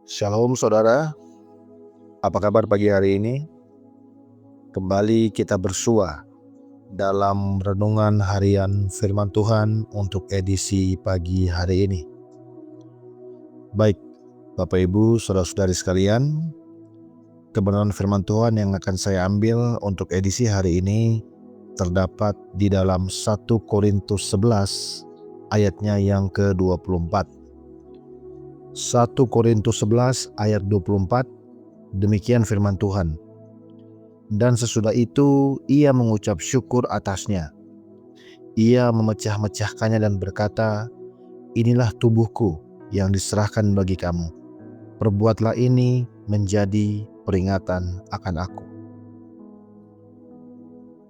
Shalom saudara, apa kabar pagi hari ini? Kembali kita bersua dalam renungan harian firman Tuhan untuk edisi pagi hari ini. Baik, Bapak Ibu, saudara-saudari sekalian, kebenaran firman Tuhan yang akan saya ambil untuk edisi hari ini terdapat di dalam 1 Korintus 11 ayatnya yang ke-24. 1 Korintus 11 ayat 24, demikian firman Tuhan. Dan sesudah itu ia mengucap syukur atasnya. Ia memecah-mecahkannya dan berkata, "Inilah tubuhku yang diserahkan bagi kamu. Perbuatlah ini menjadi peringatan akan aku."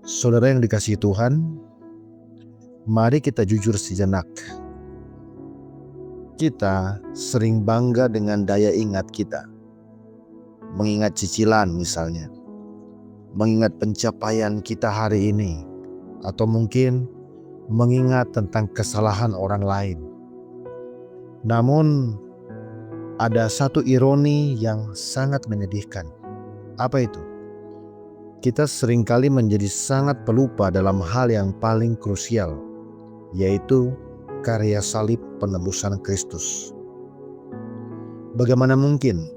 Saudara yang dikasihi Tuhan, mari kita jujur sejenak. Kita sering bangga dengan daya ingat kita. Mengingat cicilan misalnya. Mengingat pencapaian kita hari ini. Atau mungkin mengingat tentang kesalahan orang lain. Namun ada satu ironi yang sangat menyedihkan. Apa itu? Kita seringkali menjadi sangat pelupa dalam hal yang paling krusial, yaitu karya salib penebusan Kristus. Bagaimana mungkin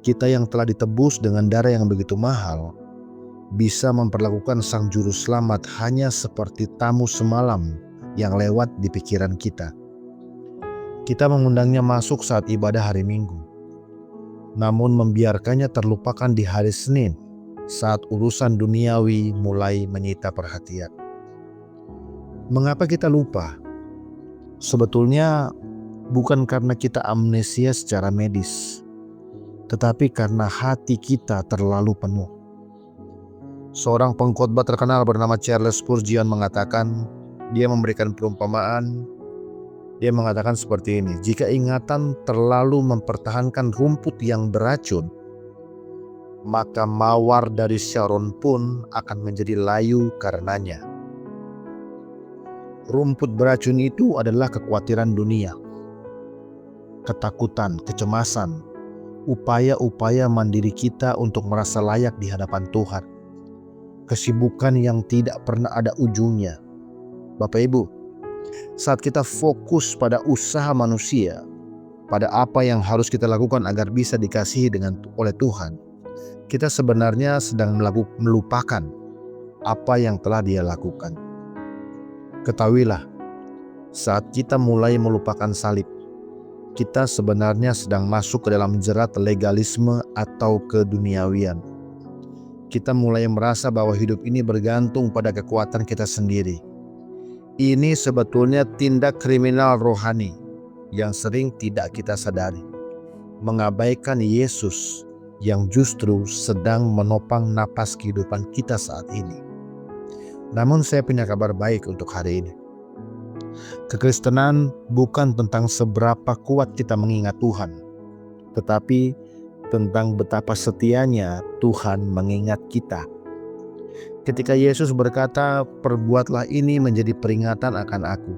kita yang telah ditebus dengan darah yang begitu mahal bisa memperlakukan Sang Juru Selamat hanya seperti tamu semalam yang lewat di pikiran kita? Kita mengundangnya masuk saat ibadah hari Minggu, namun membiarkannya terlupakan di hari Senin saat urusan duniawi mulai menyita perhatian. Mengapa kita lupa? Sebetulnya bukan karena kita amnesia secara medis, tetapi karena hati kita terlalu penuh. Seorang pengkhotbah terkenal bernama Charles Spurgeon mengatakan, dia memberikan perumpamaan. Dia mengatakan seperti ini, jika ingatan terlalu mempertahankan rumput yang beracun, maka mawar dari Sharon pun akan menjadi layu karenanya. Rumput beracun itu adalah kekhawatiran dunia, ketakutan, kecemasan, upaya-upaya mandiri kita untuk merasa layak di hadapan Tuhan, kesibukan yang tidak pernah ada ujungnya. Bapak Ibu, saat kita fokus pada usaha manusia, pada apa yang harus kita lakukan agar bisa dikasihi oleh Tuhan, kita sebenarnya sedang melupakan apa yang telah Dia lakukan. Ketahuilah, saat kita mulai melupakan salib, kita sebenarnya sedang masuk ke dalam jerat legalisme atau keduniawian. Kita mulai merasa bahwa hidup ini bergantung pada kekuatan kita sendiri. Ini sebetulnya tindak kriminal rohani yang sering tidak kita sadari. Mengabaikan Yesus yang justru sedang menopang napas kehidupan kita saat ini. Namun saya punya kabar baik untuk hari ini. Kekristenan bukan tentang seberapa kuat kita mengingat Tuhan, tetapi tentang betapa setianya Tuhan mengingat kita. Ketika Yesus berkata, "Perbuatlah ini menjadi peringatan akan aku,"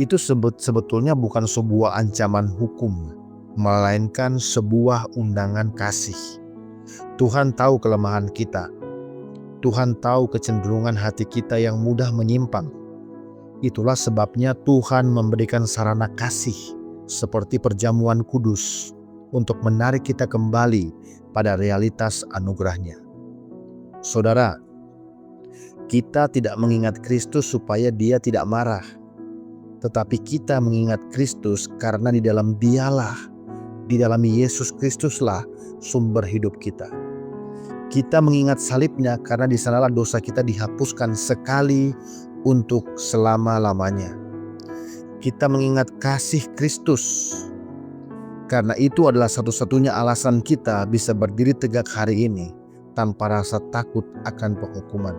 itu sebetulnya bukan sebuah ancaman hukum, melainkan sebuah undangan kasih. Tuhan tahu kelemahan kita. Tuhan tahu kecenderungan hati kita yang mudah menyimpang. Itulah sebabnya Tuhan memberikan sarana kasih seperti perjamuan kudus untuk menarik kita kembali pada realitas anugerah-Nya. Saudara, kita tidak mengingat Kristus supaya Dia tidak marah, tetapi kita mengingat Kristus karena di dalam Dialah, di dalam Yesus Kristuslah sumber hidup kita. Kita mengingat salibnya karena di sanalah dosa kita dihapuskan sekali untuk selama-lamanya. Kita mengingat kasih Kristus karena itu adalah satu-satunya alasan kita bisa berdiri tegak hari ini tanpa rasa takut akan penghukuman.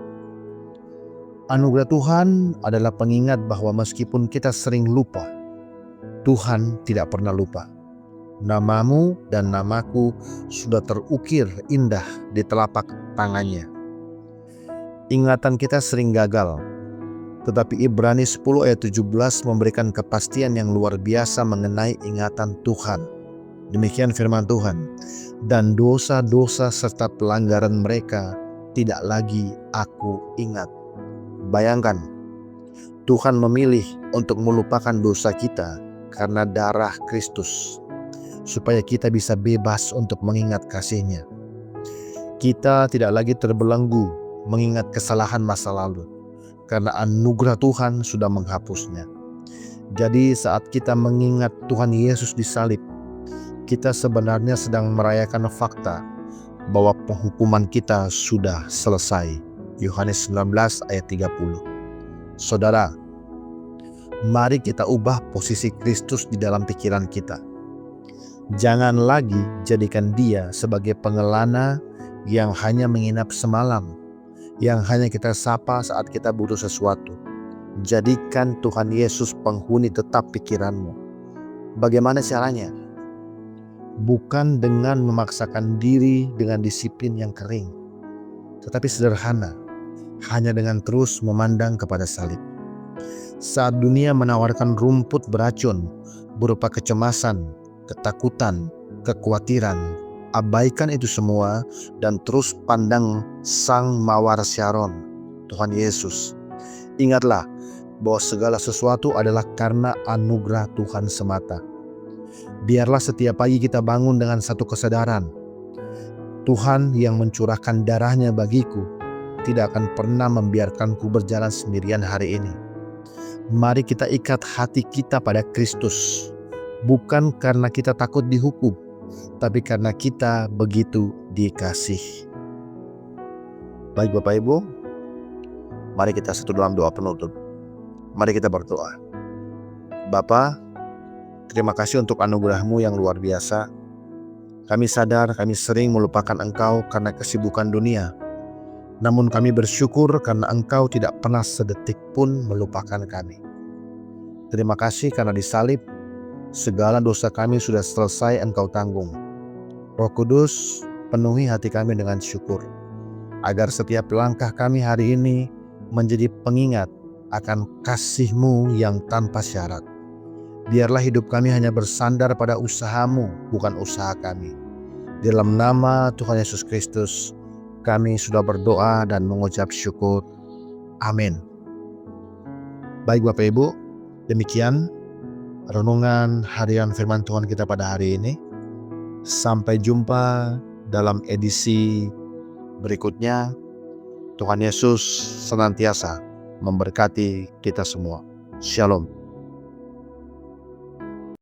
Anugerah Tuhan adalah pengingat bahwa meskipun kita sering lupa, Tuhan tidak pernah lupa. Namamu dan namaku sudah terukir indah di telapak tangannya. Ingatan kita sering gagal, tetapi Ibrani 10 ayat 17 memberikan kepastian yang luar biasa mengenai ingatan Tuhan. Demikian firman Tuhan. Dan dosa-dosa serta pelanggaran mereka tidak lagi aku ingat. Bayangkan, Tuhan memilih untuk melupakan dosa kita karena darah Kristus, supaya kita bisa bebas untuk mengingat kasih-Nya. Kita tidak lagi terbelenggu mengingat kesalahan masa lalu, karena anugerah Tuhan sudah menghapusnya. Jadi saat kita mengingat Tuhan Yesus disalib, kita sebenarnya sedang merayakan fakta bahwa penghukuman kita sudah selesai. Yohanes 19 ayat 30. Saudara, mari kita ubah posisi Kristus di dalam pikiran kita. Jangan lagi jadikan Dia sebagai pengelana yang hanya menginap semalam, yang hanya kita sapa saat kita butuh sesuatu. Jadikan Tuhan Yesus penghuni tetap pikiranmu. Bagaimana caranya? Bukan dengan memaksakan diri dengan disiplin yang kering, tetapi sederhana, hanya dengan terus memandang kepada salib. Saat dunia menawarkan rumput beracun berupa kecemasan, ketakutan, kekhawatiran, abaikan itu semua dan terus pandang Sang Mawar Syaron, Tuhan Yesus. Ingatlah bahwa segala sesuatu adalah karena anugerah Tuhan semata. Biarlah setiap pagi kita bangun dengan satu kesadaran. Tuhan yang mencurahkan darah-Nya bagiku tidak akan pernah membiarkanku berjalan sendirian hari ini. Mari kita ikat hati kita pada Kristus, bukan karena kita takut dihukum, tapi karena kita begitu dikasih. Baik Bapak Ibu, mari kita satu dalam doa penutup. Mari kita berdoa. Bapa, terima kasih untuk anugerah-Mu yang luar biasa. Kami sadar kami sering melupakan Engkau karena kesibukan dunia. Namun kami bersyukur karena Engkau tidak pernah sedetik pun melupakan kami. Terima kasih karena disalib, segala dosa kami sudah selesai Engkau tanggung. Roh Kudus, penuhi hati kami dengan syukur, agar setiap langkah kami hari ini menjadi pengingat akan kasih-Mu yang tanpa syarat. Biarlah hidup kami hanya bersandar pada usaha-Mu, bukan usaha kami. Di dalam nama Tuhan Yesus Kristus, kami sudah berdoa dan mengucap syukur. Amin. Baik Bapak Ibu, demikian renungan harian firman Tuhan kita pada hari ini. Sampai jumpa dalam edisi berikutnya. Tuhan Yesus senantiasa memberkati kita semua. Shalom.